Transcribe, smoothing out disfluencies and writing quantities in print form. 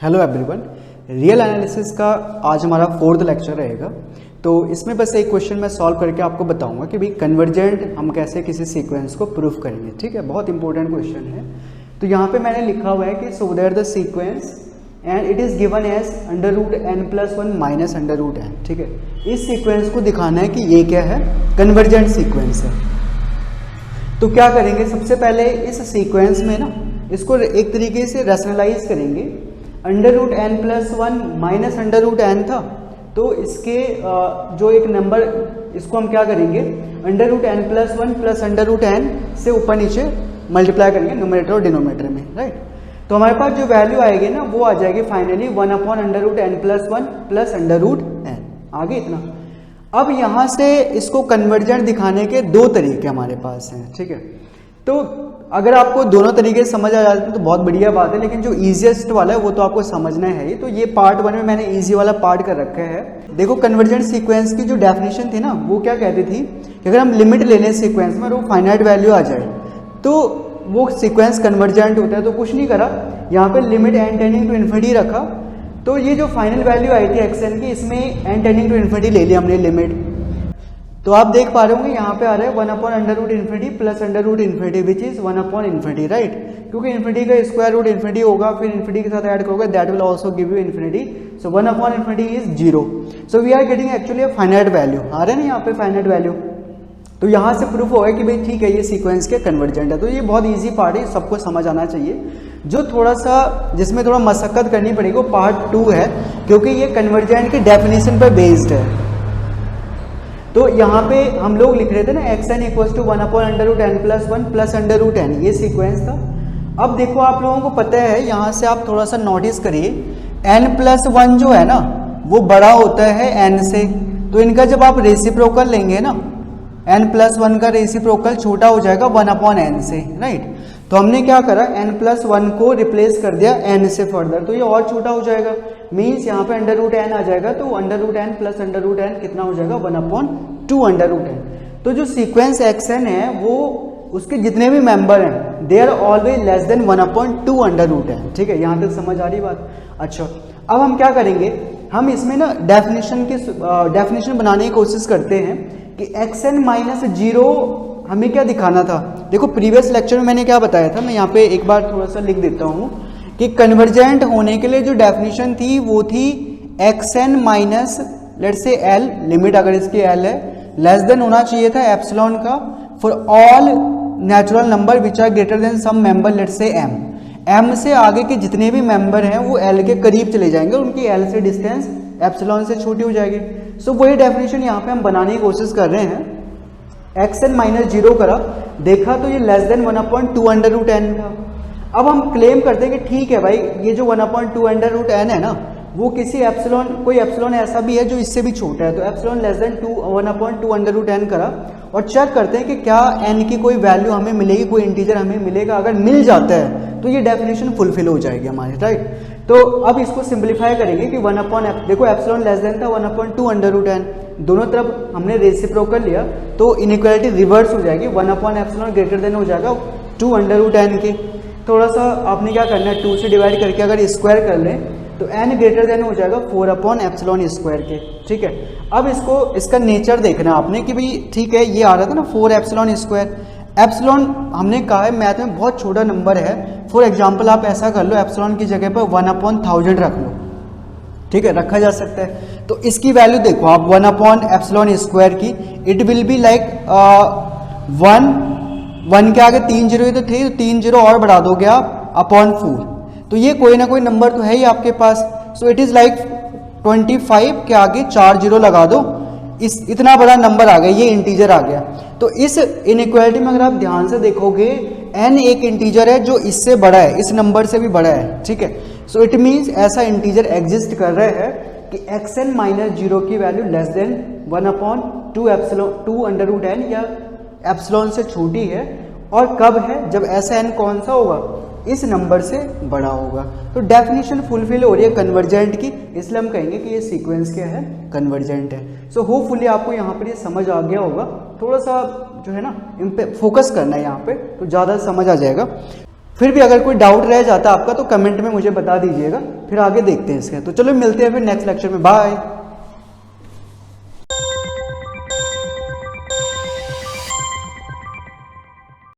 Hello everyone, real analysis का आज हमारा 4th लेक्चर रहेगा। तो इसमें बस एक क्वेश्चन मैं सॉल्व करके आपको बताऊंगा कि भाई कन्वर्जेंट हम कैसे किसी सीक्वेंस को प्रूफ करेंगे। ठीक है, बहुत इंपॉर्टेंट क्वेश्चन है। तो यहाँ पे मैंने लिखा हुआ है कि so that the sequence and it is given as √n+1 minus √n। ठीक है, इस सीक्वेंस को दिखाना है कि ये क्या है, कन्वर्जेंट सीक्वेंस है। तो क्या करेंगे, सबसे पहले इस सीक्वेंस में ना इसको एक तरीके से रैशनलाइज करेंगे। √n+1 माइनस √n था, तो इसके जो एक नंबर, इसको हम क्या करेंगे, √n+1 प्लस √n से ऊपर नीचे मल्टीप्लाई करेंगे न्यूमरेटर और डिनोमिनेटर में, राइट। तो हमारे पास जो वैल्यू आएगी ना वो आ जाएगी फाइनली 1/√n+1 प्लस √n। आगे इतना। अब यहाँ से इसको कन्वर्जेंट दिखाने के दो तरीके हमारे पास हैं। ठीक है, तो अगर आपको दोनों तरीके समझ आ जाते हैं तो बहुत बढ़िया बात है, लेकिन जो ईजीएस्ट वाला है वो तो आपको समझना है ही। तो ये पार्ट 1 में मैंने ईजी वाला पार्ट कर रखा है। देखो, कन्वर्जेंट सीक्वेंस की जो डेफिनेशन थी ना वो क्या कहती थी कि अगर हम लिमिट ले लें सीक्वेंस में और वो फाइनाइट वैल्यू आ जाए तो वो सीक्वेंस कन्वर्जेंट होता है। तो कुछ नहीं करा, यहाँ पे limit n tending to infinity रखा, तो ये जो फाइनल वैल्यू आई थी xn की, इसमें n टेंडिंग टू इन्फिनिटी ले लिया हमने लिमिट। तो आप देख पा रहे होंगे यहाँ पे आ रहा है 1/√∞ प्लस √∞ विच इज 1/∞, राइट। क्योंकि इन्फिनिटी का स्क्वायर रूट इन्फिनिटी होगा, फिर इन्फिनिटी के साथ ऐड करोगे that will also give you infinity. So 1/∞ is 0। So we are getting actually a finite value. आ रहा है ना यहाँ पे फाइनाइट वैल्यू। तो यहाँ से प्रूफ होगा कि भाई ठीक है ये सीक्वेंस के कन्वर्जेंट है। तो ये बहुत ईजी पार्ट है, सबको समझ आना चाहिए। जो थोड़ा सा जिसमें थोड़ा मशक्कत करनी पड़ेगी वो पार्ट 2 है, क्योंकि ये कन्वर्जेंट की डेफिनेशन पर बेस्ड है। तो यहाँ पे हम लोग लिख रहे थे ना xn = 1/√n+1 प्लस √n, ये सीक्वेंस था। अब देखो, आप लोगों को पता है, यहाँ से आप थोड़ा सा नोटिस करिए, n+1 जो है ना वो बड़ा होता है n से। तो इनका जब आप रेसिप्रोकल लेंगे ना, n+1 का रेसिप्रोकल छोटा हो जाएगा 1/n से, राइट। तो हमने क्या करा, n+1 को रिप्लेस कर दिया n से फर्दर, तो ये और छोटा हो जाएगा। मीन्स यहाँ पे √n आ जाएगा, तो √n प्लस √n कितना हो जाएगा, 1/2√n। तो जो सीक्वेंस xn है वो उसके जितने भी मेंबर हैं they are always less than 1/2√n। ठीक है, यहाँ तक समझ आ रही बात। अच्छा, अब हम क्या करेंगे, हम इसमें ना डेफिनेशन बनाने की कोशिश करते हैं कि xn - 0 हमें क्या दिखाना था। देखो, प्रीवियस लेक्चर में मैंने क्या बताया था, मैं यहाँ पे एक बार थोड़ा सा लिख देता हूँ कि कन्वर्जेंट होने के लिए जो डेफिनेशन थी वो थी xn minus let's say l, limit अगर इसकी l है, लेस देन होना चाहिए था एप्सिलॉन का for all natural number which are greater than some member let's say m से आगे के जितने भी मेंबर हैं वो l के करीब चले जाएंगे, उनकी l से डिस्टेंस एप्सिलॉन से छोटी हो जाएगी। सो वही डेफिनेशन यहाँ पे हम बनाने की कोशिश कर रहे हैं। xn - 0 करा, देखा तो ये लेस देन 1/2√n था। अब हम क्लेम करते हैं कि ठीक है भाई, ये जो 1/2√n है ना वो किसी एप्सिलॉन, कोई एप्सिलॉन ऐसा भी है जो इससे भी छोटा है, तो एप्सिलॉन लेस देन 1/2√n करा और चेक करते हैं कि क्या n की कोई वैल्यू हमें मिलेगी, कोई इंटीजर हमें मिलेगा। अगर मिल जाता है तो ये डेफिनेशन फुलफिल हो जाएगी हमारी, राइट। तो अब इसको सिंप्लीफाई करेंगे कि देखो एप्सिलॉन लेस देन था 1/2√n, दोनों तरफ हमने रेसिप्रोकल लिया तो इनइक्वालिटी रिवर्स हो जाएगी, 1/ε ग्रेटर देन हो जाएगा 2√n के। थोड़ा सा आपने क्या करना है, 2 से डिवाइड करके अगर स्क्वायर कर लें तो n ग्रेटर देन हो जाएगा 4/ε² के। ठीक है, अब इसका नेचर देखना है आपने कि भाई ठीक है, ये आ रहा था ना 4/ε²। एप्सिलॉन हमने कहा है मैथ में बहुत छोटा नंबर है। फॉर एग्जांपल आप ऐसा कर लो, एप्सिलॉन की जगह पर 1/1000 रख लो। ठीक है, रखा जा सकता है। तो इसकी वैल्यू देखो आप 1/ε² की, इट विल बी लाइक 1 के आगे 3 जीरो तो थे, तो 3 जीरो और बढ़ा दोगे आप /4। तो ये कोई ना कोई नंबर तो है ही आपके पास। सो इट इज लाइक 25 के आगे 4 जीरो लगा दो, इतना बड़ा नंबर आ गया, ये इंटीजर आ गया। तो इस इनइक्वालिटी में अगर आप ध्यान से देखोगे n एक इंटीजर है जो इससे बड़ा है, इस नंबर से भी बड़ा है। ठीक है, सो इट मीन्स ऐसा इंटीजर एग्जिस्ट कर रहा है कि xn - 0 की वैल्यू लेस देन 1/2√n या एप्सिलॉन से छोटी है। और कब है, जब ऐसा n कौन सा होगा, इस नंबर से बड़ा होगा। तो डेफिनेशन फुलफिल हो रही है कन्वर्जेंट की, इसलिए हम कहेंगे कि ये सीक्वेंस क्या है, कन्वर्जेंट है। सो होपफुली आपको यहाँ पर ये समझ आ गया होगा। थोड़ा सा जो है ना इन पे फोकस करना है यहाँ पे, तो ज़्यादा समझ आ जाएगा। फिर भी अगर कोई डाउट रह जाता है आपका तो कमेंट में मुझे बता दीजिएगा, फिर आगे देखते हैं इसके। तो चलो मिलते हैं फिर नेक्स्ट लेक्चर में, बाय।